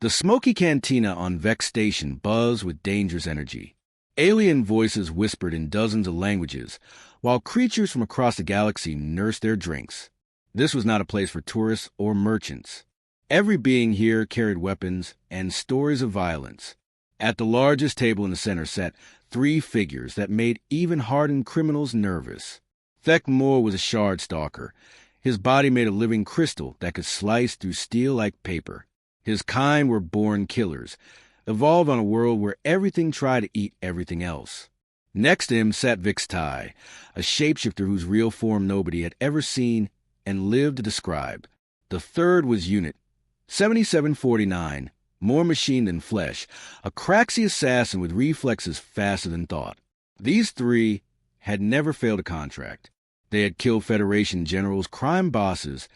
The smoky cantina on Vex Station buzzed with dangerous energy. Alien voices whispered in dozens of languages, while creatures from across the galaxy nursed their drinks. This was not a place for tourists or merchants. Every being here carried weapons and stories of violence. At the largest table in the center sat 3 figures that made even hardened criminals nervous. Thek Moore was a shard stalker, his body made of living crystal that could slice through steel like paper. His kind were born killers, evolved on a world where everything tried to eat everything else. Next to him sat Vixtai, a shapeshifter whose real form nobody had ever seen and lived to describe. The third was Unit 7749, more machine than flesh, a craxy assassin with reflexes faster than thought. These 3 had never failed a contract. They had killed Federation generals, crime bosses,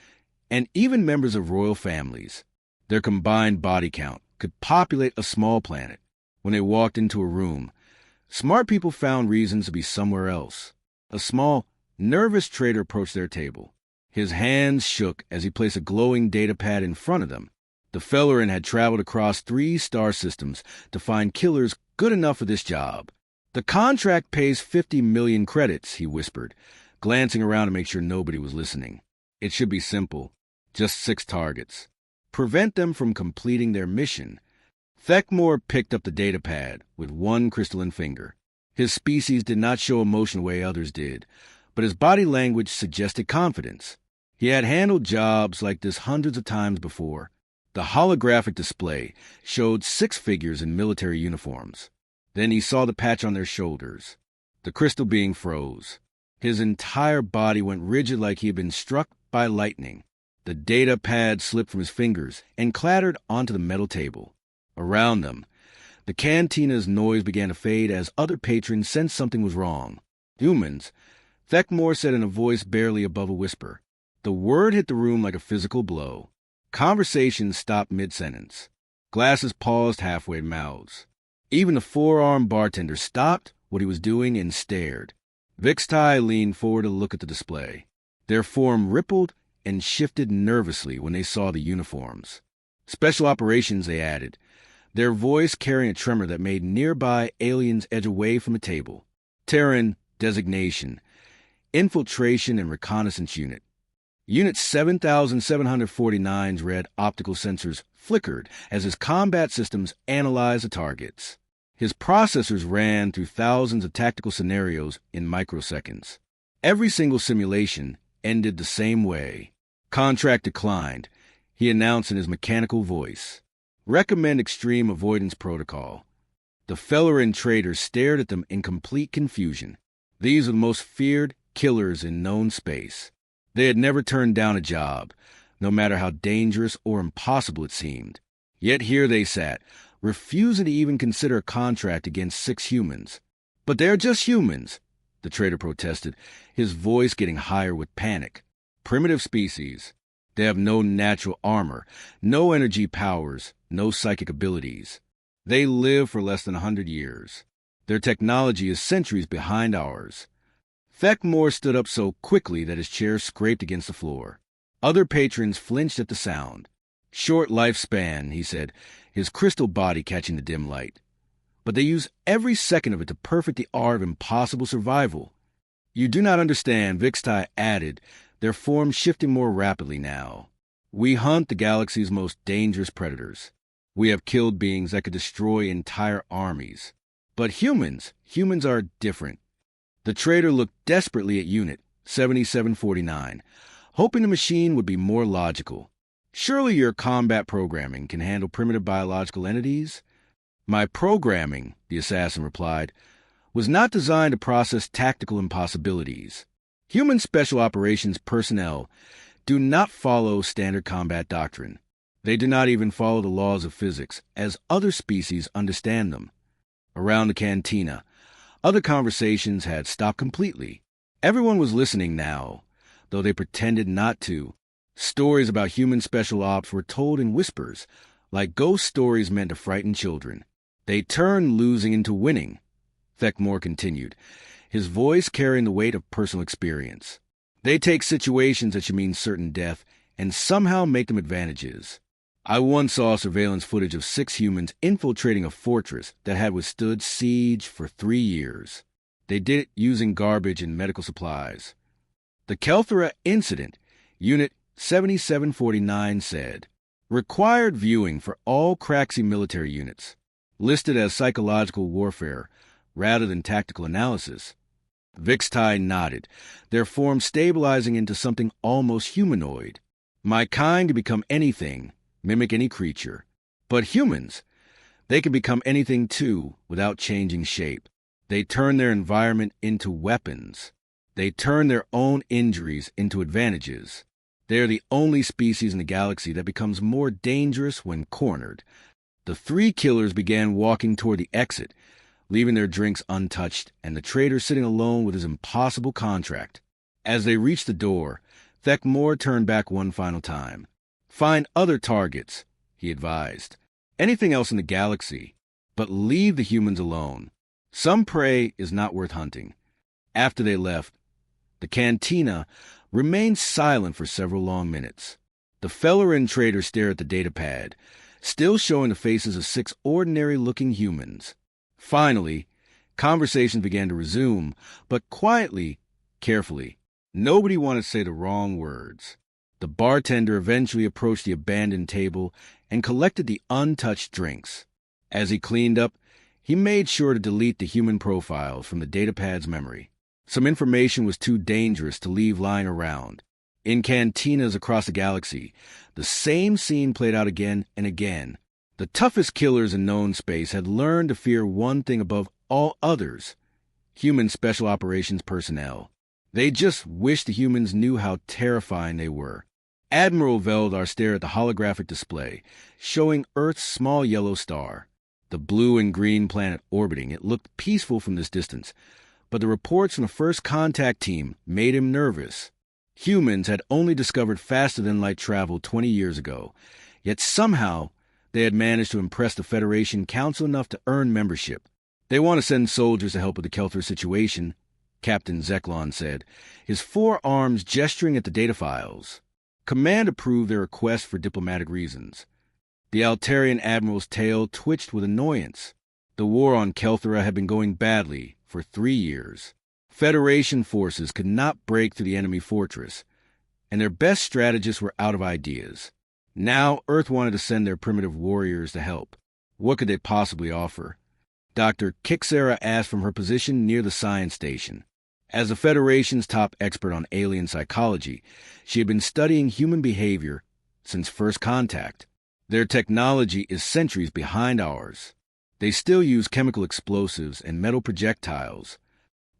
and even members of royal families. Their combined body count could populate a small planet. When they walked into a room, smart people found reasons to be somewhere else. A small, nervous trader approached their table. His hands shook as he placed a glowing data pad in front of them. The Fellerin had traveled across 3 star systems to find killers good enough for this job. The contract pays 50 million credits, he whispered, glancing around to make sure nobody was listening. It should be simple. Just 6 targets. Prevent them from completing their mission. Thekmore picked up the data pad with 1 crystalline finger. His species did not show emotion the way others did, but his body language suggested confidence. He had handled jobs like this hundreds of times before. The holographic display showed 6 figures in military uniforms. Then he saw the patch on their shoulders. The crystal being froze. His entire body went rigid like he had been struck by lightning. The data pad slipped from his fingers and clattered onto the metal table. Around them, the cantina's noise began to fade as other patrons sensed something was wrong. Humans, Thekmore said in a voice barely above a whisper. The word hit the room like a physical blow. Conversation stopped mid-sentence. Glasses paused halfway in mouths. Even the 4-armed bartender stopped what he was doing and stared. Vixtai leaned forward to look at the display. Their form rippled and shifted nervously when they saw the uniforms. Special operations, they added, their voice carrying a tremor that made nearby aliens edge away from the table. Terran designation, infiltration and reconnaissance unit. Unit 7749's red optical sensors flickered as his combat systems analyzed the targets. His processors ran through thousands of tactical scenarios in microseconds. Every single simulation ended the same way. Contract declined, he announced in his mechanical voice. Recommend extreme avoidance protocol. The Fellerin traders stared at them in complete confusion. These were the most feared killers in known space. They had never turned down a job, no matter how dangerous or impossible it seemed. Yet here they sat, refusing to even consider a contract against 6 humans. But they're just humans, the trader protested, his voice getting higher with panic. Primitive species. They have no natural armor, no energy powers, no psychic abilities. They live for less than 100 years. Their technology is centuries behind ours. Thekmore stood up so quickly that his chair scraped against the floor. Other patrons flinched at the sound. Short lifespan, he said, his crystal body catching the dim light. But they use every second of it to perfect the art of impossible survival. You do not understand, Vixtai added, their form shifting more rapidly now. We hunt the galaxy's most dangerous predators. We have killed beings that could destroy entire armies. But humans are different. The trader looked desperately at Unit 7749, hoping the machine would be more logical. Surely your combat programming can handle primitive biological entities? My programming, the assassin replied, was not designed to process tactical impossibilities. Human special operations personnel do not follow standard combat doctrine. They do not even follow the laws of physics, as other species understand them. Around the cantina, other conversations had stopped completely. Everyone was listening now, though they pretended not to. Stories about human special ops were told in whispers, like ghost stories meant to frighten children. They turned losing into winning, Thekmore continued, his voice carrying the weight of personal experience. They take situations that should mean certain death and somehow make them advantages. I once saw surveillance footage of 6 humans infiltrating a fortress that had withstood siege for 3 years. They did it using garbage and medical supplies. The Kelthera Incident, Unit 7749 said, required viewing for all Craxi military units, listed as psychological warfare rather than tactical analysis. Vixtai nodded, their form stabilizing into something almost humanoid. My kind can become anything, mimic any creature. But humans, they can become anything too without changing shape. They turn their environment into weapons. They turn their own injuries into advantages. They are the only species in the galaxy that becomes more dangerous when cornered. The 3 killers began walking toward the exit, leaving their drinks untouched, and the trader sitting alone with his impossible contract. As they reached the door, Thekmor turned back one final time. Find other targets, he advised. Anything else in the galaxy, but leave the humans alone. Some prey is not worth hunting. After they left, the cantina remained silent for several long minutes. The Fellerin trader stared at the datapad, still showing the faces of 6 ordinary-looking humans. Finally, conversations began to resume, but quietly, carefully. Nobody wanted to say the wrong words. The bartender eventually approached the abandoned table and collected the untouched drinks. As he cleaned up, he made sure to delete the human profiles from the datapad's memory. Some information was too dangerous to leave lying around. In cantinas across the galaxy, the same scene played out again and again. The toughest killers in known space had learned to fear one thing above all others: human special operations personnel. They just wished the humans knew how terrifying they were. Admiral Veldar stared at the holographic display, showing Earth's small yellow star. The blue and green planet orbiting it looked peaceful from this distance, but the reports from the first contact team made him nervous. Humans had only discovered faster-than-light travel 20 years ago, yet somehow they had managed to impress the Federation Council enough to earn membership. They want to send soldiers to help with the Kelthera situation, Captain Zeklon said, his 4 arms gesturing at the data files. Command approved their request for diplomatic reasons. The Altarian Admiral's tail twitched with annoyance. The war on Kelthera had been going badly for 3 years. Federation forces could not break through the enemy fortress, and their best strategists were out of ideas. Now Earth wanted to send their primitive warriors to help. What could they possibly offer? Dr. Kixera asked from her position near the science station. As the Federation's top expert on alien psychology, she had been studying human behavior since first contact. Their technology is centuries behind ours. They still use chemical explosives and metal projectiles.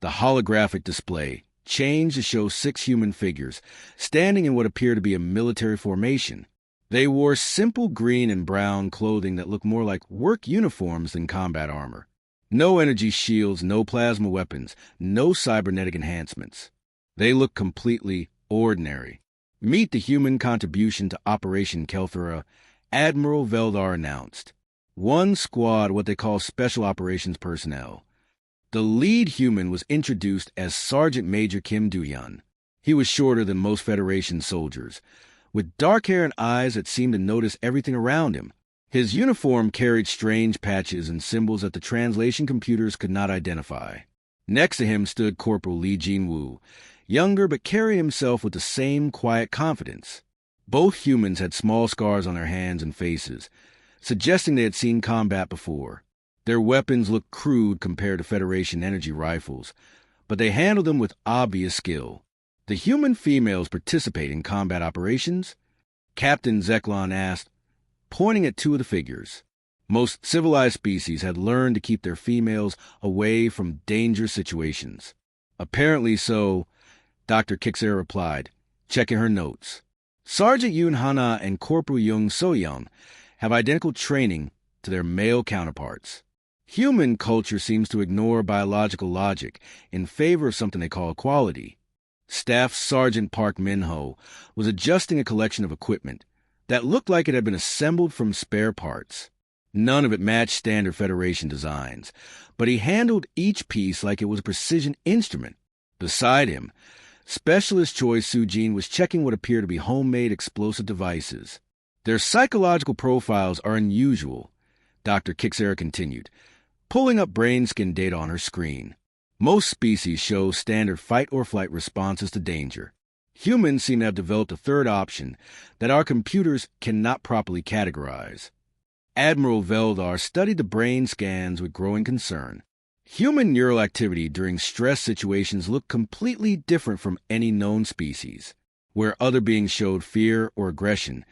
The holographic display changed to show 6 human figures standing in what appeared to be a military formation. They wore simple green and brown clothing that looked more like work uniforms than combat armor. No energy shields, no plasma weapons, no cybernetic enhancements. They looked completely ordinary. Meet the human contribution to Operation Kelthera, Admiral Veldar announced. 1 squad, what they call Special Operations Personnel. The lead human was introduced as Sergeant Major Kim Duyan. He was shorter than most Federation soldiers, with dark hair and eyes that seemed to notice everything around him. His uniform carried strange patches and symbols that the translation computers could not identify. Next to him stood Corporal Li Jinwu, younger but carrying himself with the same quiet confidence. Both humans had small scars on their hands and faces, suggesting they had seen combat before. Their weapons looked crude compared to Federation energy rifles, but they handled them with obvious skill. The human females participate in combat operations? Captain Zeklon asked, pointing at 2 of the figures. Most civilized species had learned to keep their females away from dangerous situations. Apparently so, Dr. Kixer replied, checking her notes. Sergeant Yoon Hana and Corporal Young So-young have identical training to their male counterparts. Human culture seems to ignore biological logic in favor of something they call equality. Staff Sergeant Park Min-ho was adjusting a collection of equipment that looked like it had been assembled from spare parts. None of it matched standard Federation designs, but he handled each piece like it was a precision instrument. Beside him, Specialist Choi Soo-jin was checking what appeared to be homemade explosive devices. Their psychological profiles are unusual, Dr. Kixera continued, pulling up brain scan data on her screen. Most species show standard fight-or-flight responses to danger. Humans seem to have developed a third option that our computers cannot properly categorize. Admiral Veldar studied the brain scans with growing concern. Human neural activity during stress situations looked completely different from any known species. Where other beings showed fear or aggression,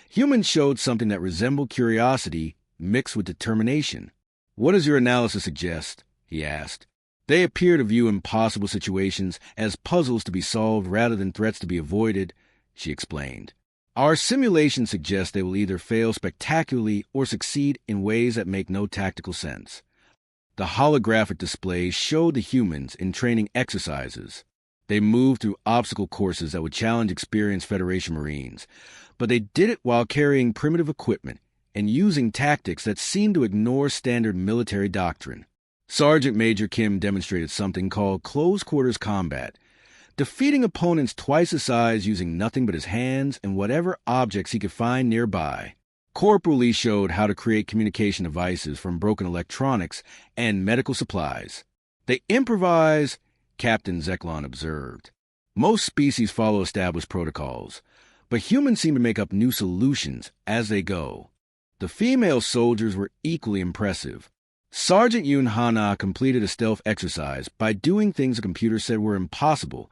humans showed something that resembled curiosity mixed with determination. "What does your analysis suggest?" he asked. "They appear to view impossible situations as puzzles to be solved rather than threats to be avoided," she explained. "Our simulation suggests they will either fail spectacularly or succeed in ways that make no tactical sense." The holographic display showed the humans in training exercises. They moved through obstacle courses that would challenge experienced Federation Marines, but they did it while carrying primitive equipment and using tactics that seemed to ignore standard military doctrine. Sergeant Major Kim demonstrated something called close-quarters combat, defeating opponents twice his size using nothing but his hands and whatever objects he could find nearby. Corporal Lee showed how to create communication devices from broken electronics and medical supplies. "They improvise," Captain Zeklon observed. "Most species follow established protocols, but humans seem to make up new solutions as they go." The female soldiers were equally impressive. Sergeant Yoon Hana completed a stealth exercise by doing things the computer said were impossible,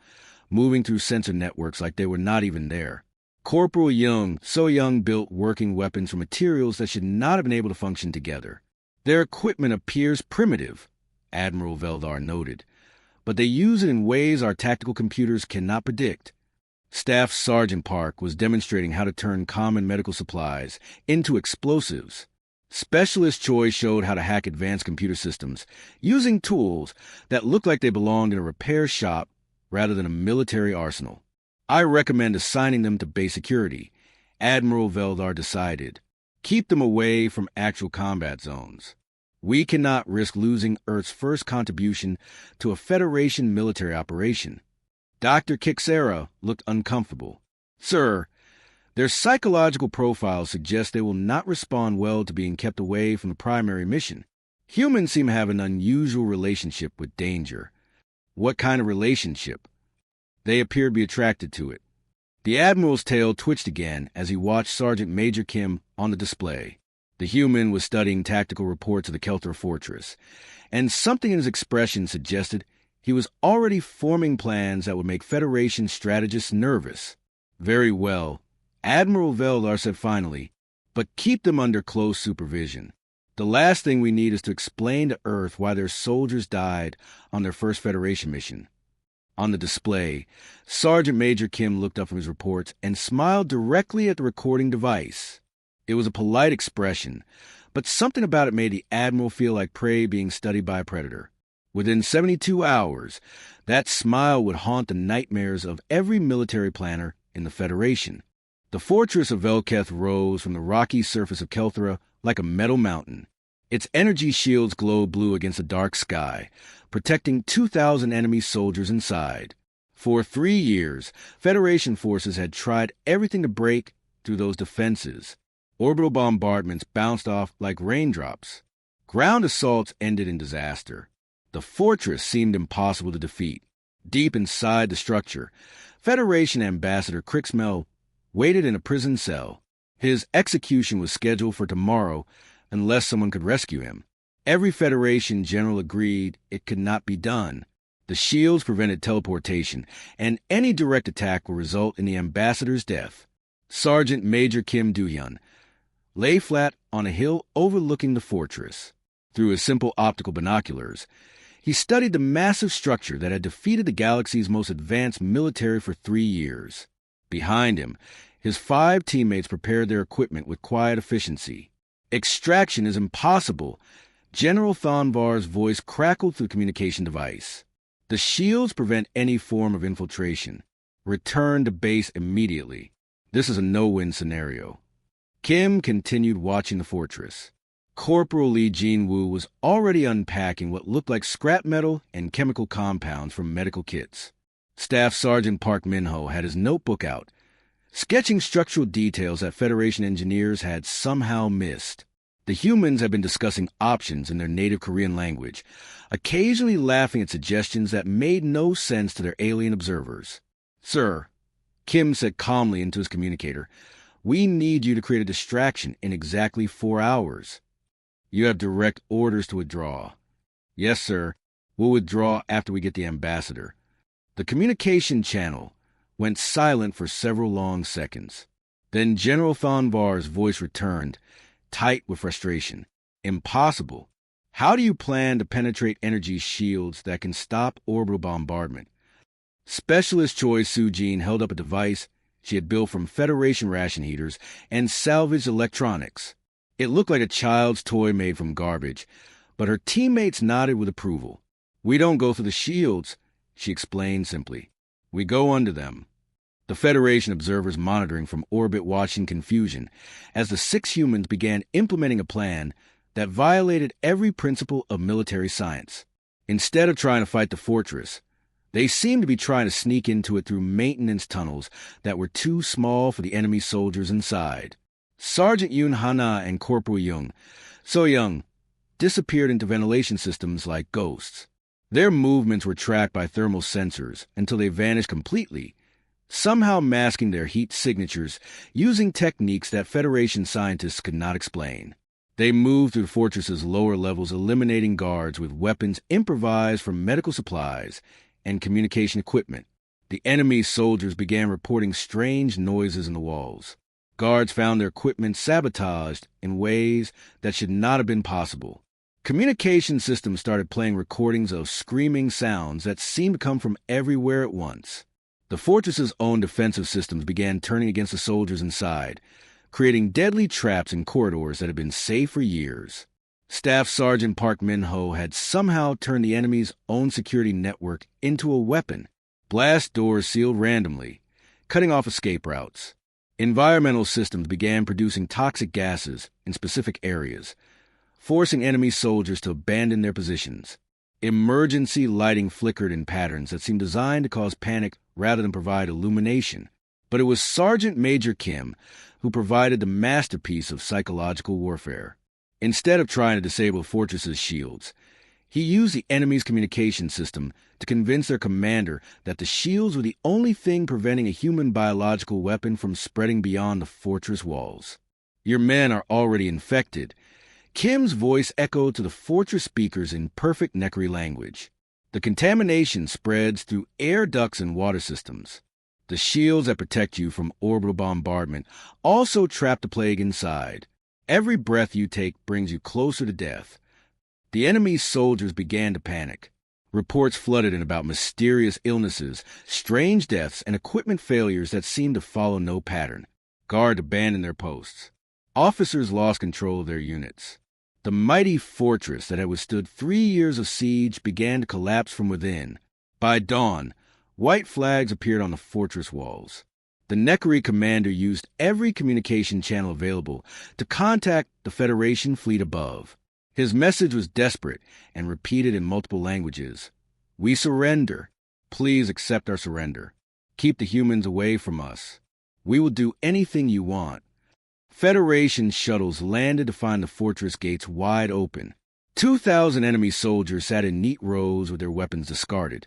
moving through sensor networks like they were not even there. Corporal Young built working weapons from materials that should not have been able to function together. "Their equipment appears primitive," Admiral Veldar noted, "but they use it in ways our tactical computers cannot predict." Staff Sergeant Park was demonstrating how to turn common medical supplies into explosives. Specialist Choi showed how to hack advanced computer systems using tools that looked like they belonged in a repair shop rather than a military arsenal. "I recommend assigning them to base security," Admiral Veldar decided. "Keep them away from actual combat zones. We cannot risk losing Earth's first contribution to a Federation military operation." Dr. Kixera looked uncomfortable. "Sir, their psychological profiles suggest they will not respond well to being kept away from the primary mission. Humans seem to have an unusual relationship with danger." "What kind of relationship?" "They appear to be attracted to it." The Admiral's tail twitched again as he watched Sergeant Major Kim on the display. The human was studying tactical reports of the Kelthra Fortress, and something in his expression suggested he was already forming plans that would make Federation strategists nervous. "Very well," Admiral Veldar said finally, "but keep them under close supervision. The last thing we need is to explain to Earth why their soldiers died on their first Federation mission." On the display, Sergeant Major Kim looked up from his reports and smiled directly at the recording device. It was a polite expression, but something about it made the Admiral feel like prey being studied by a predator. Within 72 hours, that smile would haunt the nightmares of every military planner in the Federation. The fortress of Velketh rose from the rocky surface of Kelthra like a metal mountain. Its energy shields glowed blue against the dark sky, protecting 2,000 enemy soldiers inside. For 3 years, Federation forces had tried everything to break through those defenses. Orbital bombardments bounced off like raindrops. Ground assaults ended in disaster. The fortress seemed impossible to defeat. Deep inside the structure, Federation Ambassador Krixmel waited in a prison cell. His execution was scheduled for tomorrow unless someone could rescue him. Every Federation general agreed it could not be done. The shields prevented teleportation, and any direct attack would result in the ambassador's death. Sergeant Major Kim Do-hyun lay flat on a hill overlooking the fortress. Through his simple optical binoculars, he studied the massive structure that had defeated the galaxy's most advanced military for 3 years. Behind him, his 5 teammates prepared their equipment with quiet efficiency. "Extraction is impossible," General Thonvar's voice crackled through the communication device. "The shields prevent any form of infiltration. Return to base immediately. This is a no-win scenario." Kim continued watching the fortress. Corporal Lee Jin-woo was already unpacking what looked like scrap metal and chemical compounds from medical kits. Staff Sergeant Park Min-ho had his notebook out, sketching structural details that Federation engineers had somehow missed. The humans had been discussing options in their native Korean language, occasionally laughing at suggestions that made no sense to their alien observers. "Sir," Kim said calmly into his communicator, "we need you to create a distraction in exactly 4 hours. You have direct orders to withdraw." "Yes, sir. We'll withdraw after we get the ambassador." The communication channel went silent for several long seconds. Then General Thonvar's voice returned, tight with frustration. "Impossible. How do you plan to penetrate energy shields that can stop orbital bombardment?" Specialist Choi Soo-jin held up a device she had built from Federation ration heaters and salvaged electronics. It looked like a child's toy made from garbage, but her teammates nodded with approval. "We don't go through the shields," she explained simply. "We go under them." The Federation observers monitoring from orbit watched in confusion as the 6 humans began implementing a plan that violated every principle of military science. Instead of trying to fight the fortress, they seemed to be trying to sneak into it through maintenance tunnels that were too small for the enemy soldiers inside. Sergeant Yoon Hana and Corporal Young, So Young, disappeared into ventilation systems like ghosts. Their movements were tracked by thermal sensors until they vanished completely, somehow masking their heat signatures using techniques that Federation scientists could not explain. They moved through the fortress's lower levels, eliminating guards with weapons improvised from medical supplies and communication equipment. The enemy soldiers began reporting strange noises in the walls. Guards found their equipment sabotaged in ways that should not have been possible. Communication systems started playing recordings of screaming sounds that seemed to come from everywhere at once. The fortress's own defensive systems began turning against the soldiers inside, creating deadly traps in corridors that had been safe for years. Staff Sergeant Park Min-ho had somehow turned the enemy's own security network into a weapon. Blast doors sealed randomly, cutting off escape routes. Environmental systems began producing toxic gases in specific areas, forcing enemy soldiers to abandon their positions. Emergency lighting flickered in patterns that seemed designed to cause panic rather than provide illumination. But it was Sergeant Major Kim who provided the masterpiece of psychological warfare. Instead of trying to disable the fortress's shields, he used the enemy's communication system to convince their commander that the shields were the only thing preventing a human biological weapon from spreading beyond the fortress walls. "Your men are already infected." Kim's voice echoed to the fortress speakers in perfect Nekri language. "The contamination spreads through air ducts and water systems. The shields that protect you from orbital bombardment also trap the plague inside. Every breath you take brings you closer to death." The enemy's soldiers began to panic. Reports flooded in about mysterious illnesses, strange deaths, and equipment failures that seemed to follow no pattern. Guards abandoned their posts. Officers lost control of their units. The mighty fortress that had withstood 3 years of siege began to collapse from within. By dawn, white flags appeared on the fortress walls. The Nekri commander used every communication channel available to contact the Federation fleet above. His message was desperate and repeated in multiple languages. "We surrender. Please accept our surrender. Keep the humans away from us. We will do anything you want." Federation shuttles landed to find the fortress gates wide open. 2,000 enemy soldiers sat in neat rows with their weapons discarded,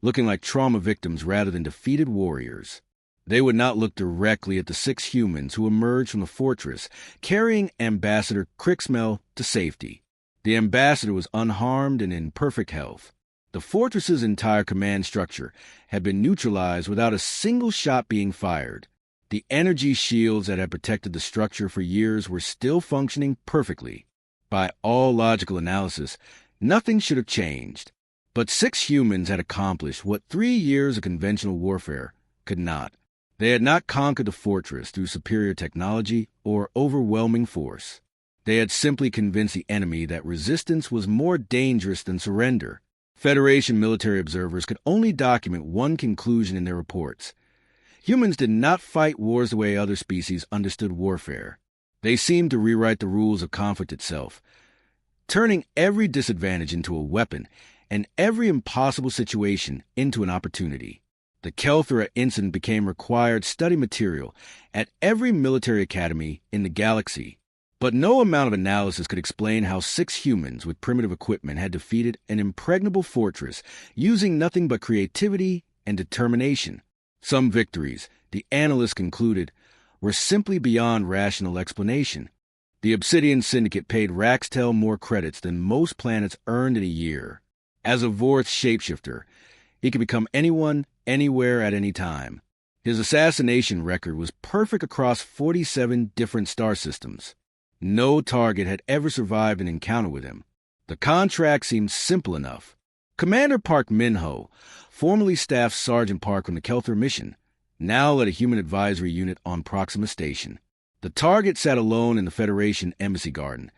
looking like trauma victims rather than defeated warriors. They would not look directly at the 6 humans who emerged from the fortress, carrying Ambassador Krixmel to safety. The ambassador was unharmed and in perfect health. The fortress's entire command structure had been neutralized without a single shot being fired. The energy shields that had protected the structure for years were still functioning perfectly. By all logical analysis, nothing should have changed. But 6 humans had accomplished what 3 years of conventional warfare could not. They had not conquered the fortress through superior technology or overwhelming force. They had simply convinced the enemy that resistance was more dangerous than surrender. Federation military observers could only document one conclusion in their reports. Humans did not fight wars the way other species understood warfare. They seemed to rewrite the rules of conflict itself, turning every disadvantage into a weapon and every impossible situation into an opportunity. The Kelthra incident became required study material at every military academy in the galaxy. But no amount of analysis could explain how 6 humans with primitive equipment had defeated an impregnable fortress using nothing but creativity and determination. Some victories, the analysts concluded, were simply beyond rational explanation. The Obsidian Syndicate paid Raxtel more credits than most planets earned in a year. As a Vorth's shapeshifter, he could become anyone, anywhere at any time. His assassination record was perfect across 47 different star systems. No target had ever survived an encounter with him. The contract seemed simple enough. Commander Park Minho, formerly staffed Sergeant Park on the Kelthra mission, now led a human advisory unit on Proxima Station. The target sat alone in the Federation embassy garden,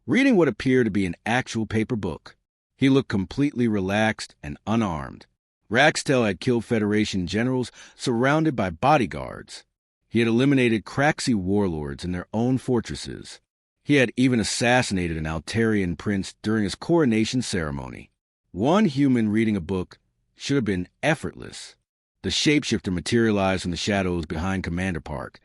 reading what appeared to be an actual paper book. He looked completely relaxed and unarmed. Raxtel had killed Federation generals surrounded by bodyguards. He had eliminated Craxi warlords in their own fortresses. He had even assassinated an Altarian prince during his coronation ceremony. One human reading a book should have been effortless. The shapeshifter materialized from the shadows behind Commander Park,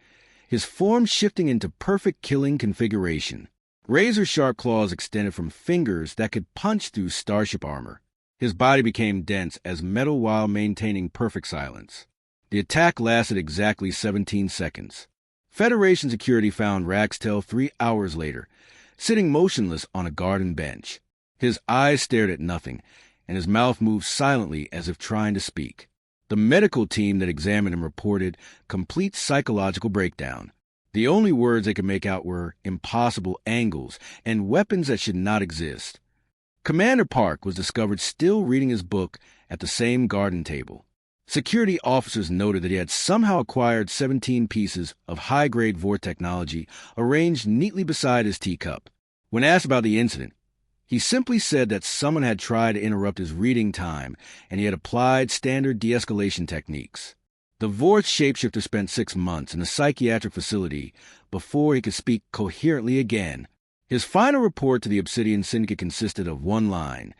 his form shifting into perfect killing configuration. Razor-sharp claws extended from fingers that could punch through starship armor. His body became dense as metal while maintaining perfect silence. The attack lasted exactly 17 seconds. Federation security found Raxtel 3 hours later, sitting motionless on a garden bench. His eyes stared at nothing, and his mouth moved silently as if trying to speak. The medical team that examined him reported complete psychological breakdown. The only words they could make out were impossible angles and weapons that should not exist. Commander Park was discovered still reading his book at the same garden table. Security officers noted that he had somehow acquired 17 pieces of high-grade Vorth technology arranged neatly beside his teacup. When asked about the incident, he simply said that someone had tried to interrupt his reading time and he had applied standard de-escalation techniques. The Vorth shapeshifter spent 6 months in a psychiatric facility before he could speak coherently again. His final report to the Obsidian Syndicate consisted of one line: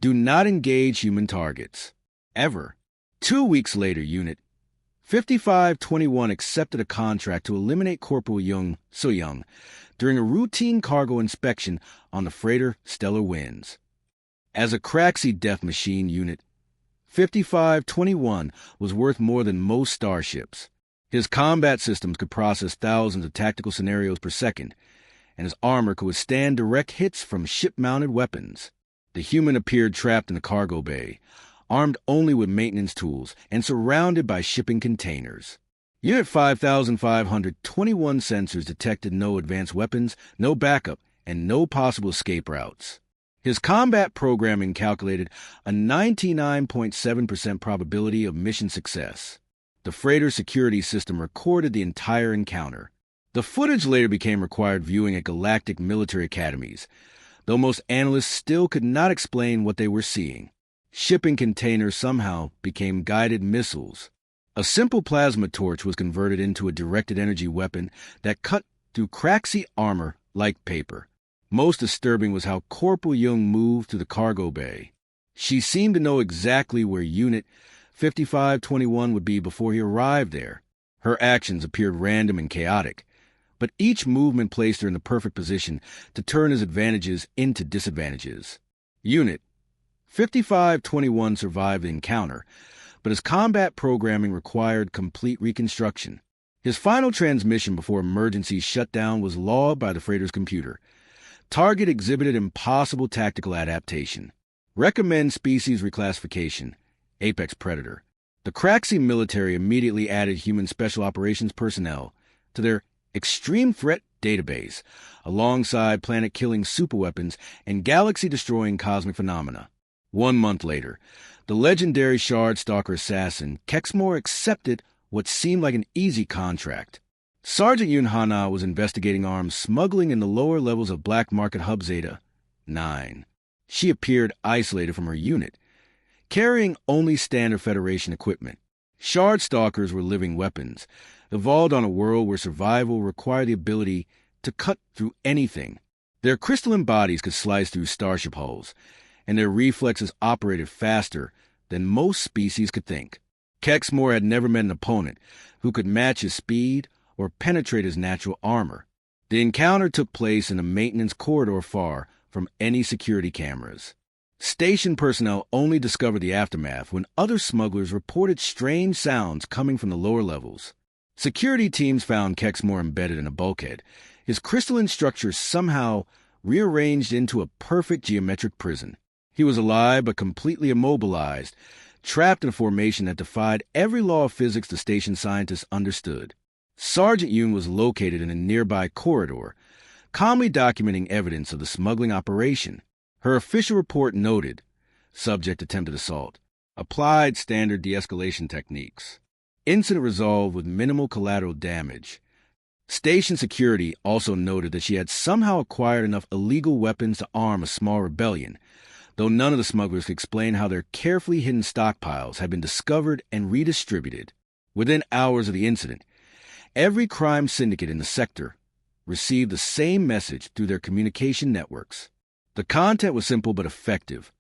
"Do not engage human targets. Ever." 2 weeks later, Unit 5521 accepted a contract to eliminate Corporal So-Young during a routine cargo inspection on the freighter Stellar Winds. As a Craxi death machine, Unit 5521 was worth more than most starships. His combat systems could process thousands of tactical scenarios per second, and his armor could withstand direct hits from ship-mounted weapons. The human appeared trapped in the cargo bay, armed only with maintenance tools and surrounded by shipping containers. Unit 5521 sensors detected no advanced weapons, no backup, and no possible escape routes. His combat programming calculated a 99.7% probability of mission success. The freighter security system recorded the entire encounter. The footage later became required viewing at galactic military academies, though most analysts still could not explain what they were seeing. Shipping containers somehow became guided missiles. A simple plasma torch was converted into a directed energy weapon that cut through Craxi armor like paper. Most disturbing was how Corporal Jung moved through the cargo bay. She seemed to know exactly where Unit 5521 would be before he arrived there. Her actions appeared random and chaotic, but each movement placed her in the perfect position to turn his advantages into disadvantages. Unit 5521 survived the encounter, but his combat programming required complete reconstruction. His final transmission before emergency shutdown was logged by the freighter's computer. Target exhibited impossible tactical adaptation. Recommend species reclassification. Apex predator. The Craxi military immediately added human special operations personnel to their extreme threat database, alongside planet-killing superweapons and galaxy-destroying cosmic phenomena. 1 month later, the legendary Shard Stalker assassin Kexmore accepted what seemed like an easy contract. Sergeant Yun Hana was investigating arms smuggling in the lower levels of Black Market Hub Zeta 9. She appeared isolated from her unit, carrying only standard Federation equipment. Shard Stalkers were living weapons, evolved on a world where survival required the ability to cut through anything. Their crystalline bodies could slice through starship hulls, and their reflexes operated faster than most species could think. Kexmore had never met an opponent who could match his speed or penetrate his natural armor. The encounter took place in a maintenance corridor far from any security cameras. Station personnel only discovered the aftermath when other smugglers reported strange sounds coming from the lower levels. Security teams found Kexmore embedded in a bulkhead, his crystalline structure somehow rearranged into a perfect geometric prison. He was alive but completely immobilized, trapped in a formation that defied every law of physics the station scientists understood. Sergeant Yoon was located in a nearby corridor, calmly documenting evidence of the smuggling operation. Her official report noted, subject attempted assault, applied standard de-escalation techniques. Incident resolved with minimal collateral damage. Station security also noted that she had somehow acquired enough illegal weapons to arm a small rebellion, though none of the smugglers could explain how their carefully hidden stockpiles had been discovered and redistributed. Within hours of the incident, every crime syndicate in the sector received the same message through their communication networks. The content was simple but effective.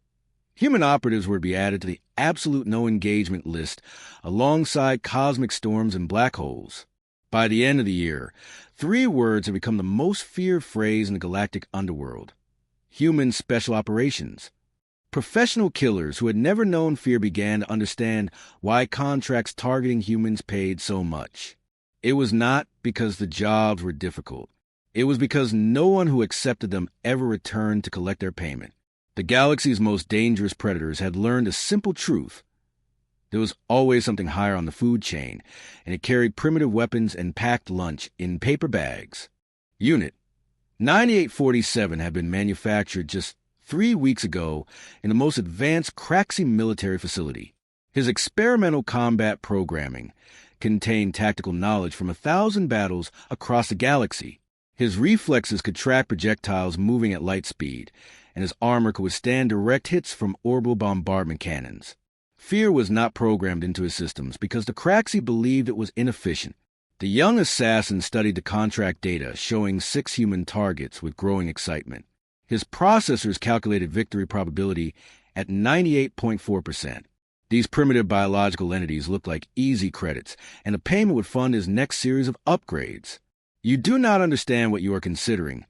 Human operatives were to be added to the absolute no-engagement list alongside cosmic storms and black holes. By the end of the year, 3 words had become the most feared phrase in the galactic underworld: human special operations. Professional killers who had never known fear began to understand why contracts targeting humans paid so much. It was not because the jobs were difficult. It was because no one who accepted them ever returned to collect their payment. The galaxy's most dangerous predators had learned a simple truth. There was always something higher on the food chain, and it carried primitive weapons and packed lunch in paper bags. Unit 9847 had been manufactured just 3 weeks ago in the most advanced Craxi military facility. His experimental combat programming contained tactical knowledge from 1,000 battles across the galaxy. His reflexes could track projectiles moving at light speed, and his armor could withstand direct hits from orbital bombardment cannons. Fear was not programmed into his systems because the Craxi believed it was inefficient. The young assassin studied the contract data, showing 6 human targets with growing excitement. His processors calculated victory probability at 98.4%. These primitive biological entities looked like easy credits, and the payment would fund his next series of upgrades. You do not understand what you are considering,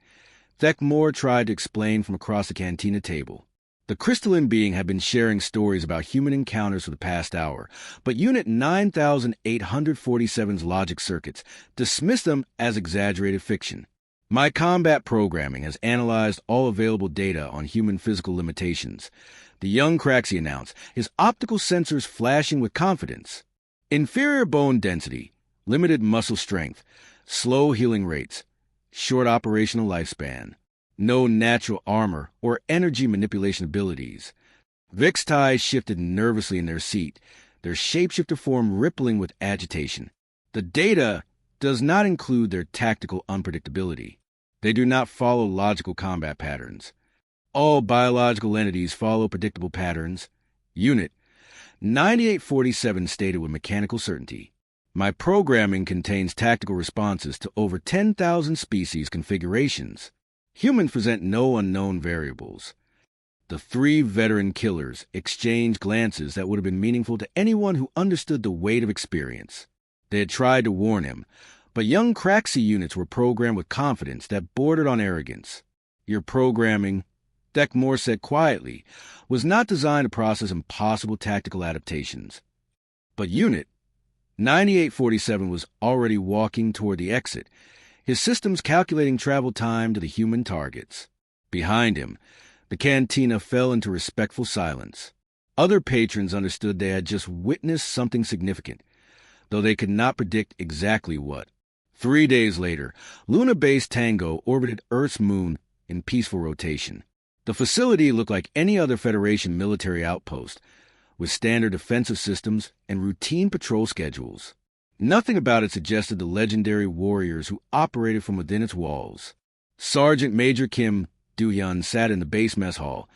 Thekmore tried to explain from across the cantina table. The crystalline being had been sharing stories about human encounters for the past hour, but Unit 9847's logic circuits dismissed them as exaggerated fiction. My combat programming has analyzed all available data on human physical limitations, the young Craxi announced, his optical sensors flashing with confidence. Inferior bone density, limited muscle strength, slow healing rates, short operational lifespan, no natural armor or energy manipulation abilities. Vixtai shifted nervously in their seat, their shapeshifter form rippling with agitation. The data does not include their tactical unpredictability. They do not follow logical combat patterns. All biological entities follow predictable patterns. Unit 9847 stated with mechanical certainty. My programming contains tactical responses to over 10,000 species configurations. Humans present no unknown variables. The 3 veteran killers exchanged glances that would have been meaningful to anyone who understood the weight of experience. They had tried to warn him, but young Craxi units were programmed with confidence that bordered on arrogance. Your programming, Thekmore said quietly, was not designed to process impossible tactical adaptations. But Unit 9847 was already walking toward the exit, his systems calculating travel time to the human targets. Behind him, the cantina fell into respectful silence. Other patrons understood they had just witnessed something significant, though they could not predict exactly what. 3 days later, Luna Base Tango orbited Earth's moon in peaceful rotation. The facility looked like any other Federation military outpost, with standard defensive systems and routine patrol schedules. Nothing about it suggested the legendary warriors who operated from within its walls. Sergeant Major Kim Doohyun sat in the base mess hall,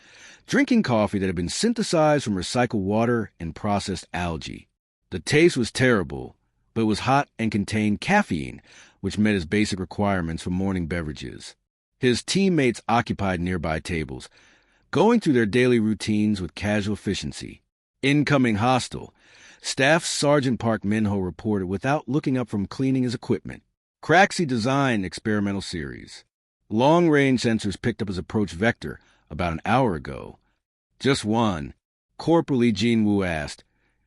drinking coffee that had been synthesized from recycled water and processed algae. The taste was terrible, but it was hot and contained caffeine, which met his basic requirements for morning beverages. His teammates occupied nearby tables, going through their daily routines with casual efficiency. Incoming hostile, Staff Sergeant Park Minho reported without looking up from cleaning his equipment. Craxi designed experimental series. Long-range sensors picked up his approach vector about an hour ago. Just one, Corporal Lee Jin-woo asked,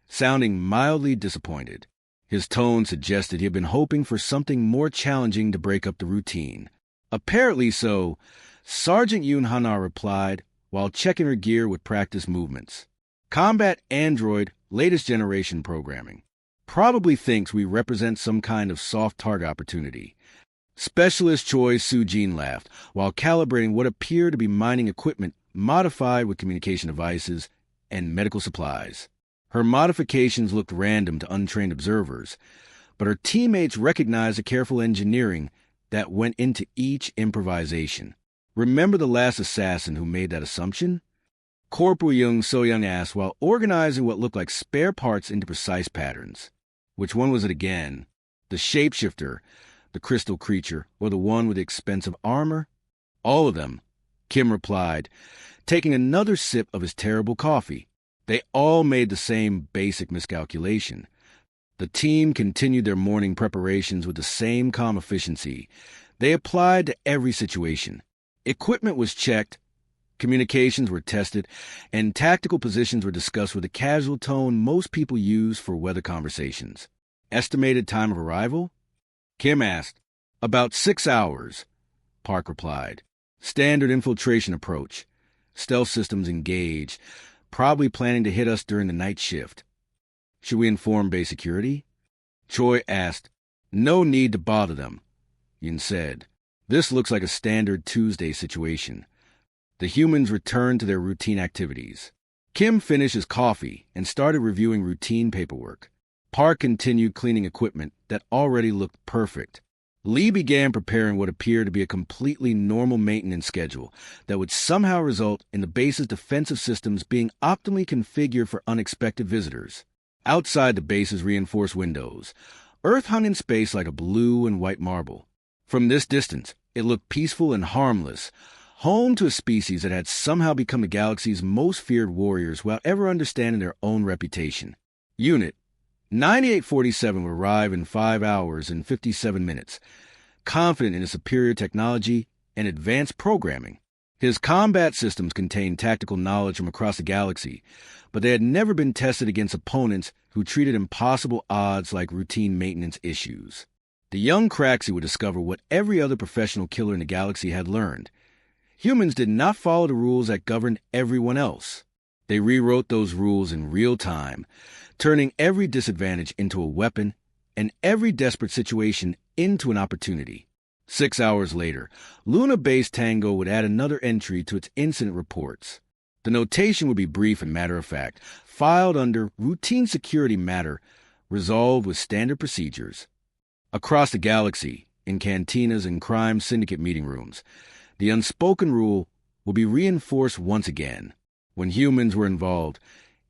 sounding mildly disappointed. His tone suggested he had been hoping for something more challenging to break up the routine. Apparently so, Sergeant Yoon Hana replied while checking her gear with practice movements. Combat Android, latest generation programming. Probably thinks we represent some kind of soft target opportunity. Specialist Choi Soo-jin laughed while calibrating what appeared to be mining equipment modified with communication devices and medical supplies. Her modifications looked random to untrained observers, but her teammates recognized the careful engineering that went into each improvisation. Remember the last assassin who made that assumption? Corporal Young So-young asked while organizing what looked like spare parts into precise patterns. Which one was it again? The shapeshifter, the crystal creature, or the one with the expensive armor? All of them, Kim replied, taking another sip of his terrible coffee. They all made the same basic miscalculation. The team continued their morning preparations with the same calm efficiency. They applied to every situation. Equipment was checked, communications were tested, and tactical positions were discussed with the casual tone most people use for weather conversations. Estimated time of arrival? Kim asked. About 6 hours, Park replied. Standard infiltration approach. Stealth systems engaged, probably planning to hit us during the night shift. Should we inform base security? Choi asked. No need to bother them, Yin said. This looks like a standard Tuesday situation. The humans returned to their routine activities. Kim finished his coffee and started reviewing routine paperwork. Park continued cleaning equipment that already looked perfect. Lee began preparing what appeared to be a completely normal maintenance schedule that would somehow result in the base's defensive systems being optimally configured for unexpected visitors. Outside the base's reinforced windows, Earth hung in space like a blue and white marble. From this distance, it looked peaceful and harmless, home to a species that had somehow become the galaxy's most feared warriors without ever understanding their own reputation. Unit 9847 would arrive in 5 hours and 57 minutes, confident in his superior technology and advanced programming. His combat systems contained tactical knowledge from across the galaxy, but they had never been tested against opponents who treated impossible odds like routine maintenance issues. The young Craxi would discover what every other professional killer in the galaxy had learned. Humans did not follow the rules that governed everyone else. They rewrote those rules in real time, turning every disadvantage into a weapon and every desperate situation into an opportunity. 6 hours later, Luna Base Tango would add another entry to its incident reports. The notation would be brief and matter-of-fact, filed under routine security matter, resolved with standard procedures. Across the galaxy, in cantinas and crime syndicate meeting rooms, the unspoken rule will be reinforced once again. When humans were involved,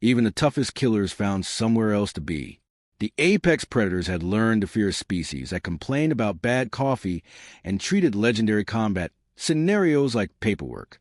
even the toughest killers found somewhere else to be. The apex predators had learned to fear a species that complained about bad coffee and treated legendary combat scenarios like paperwork.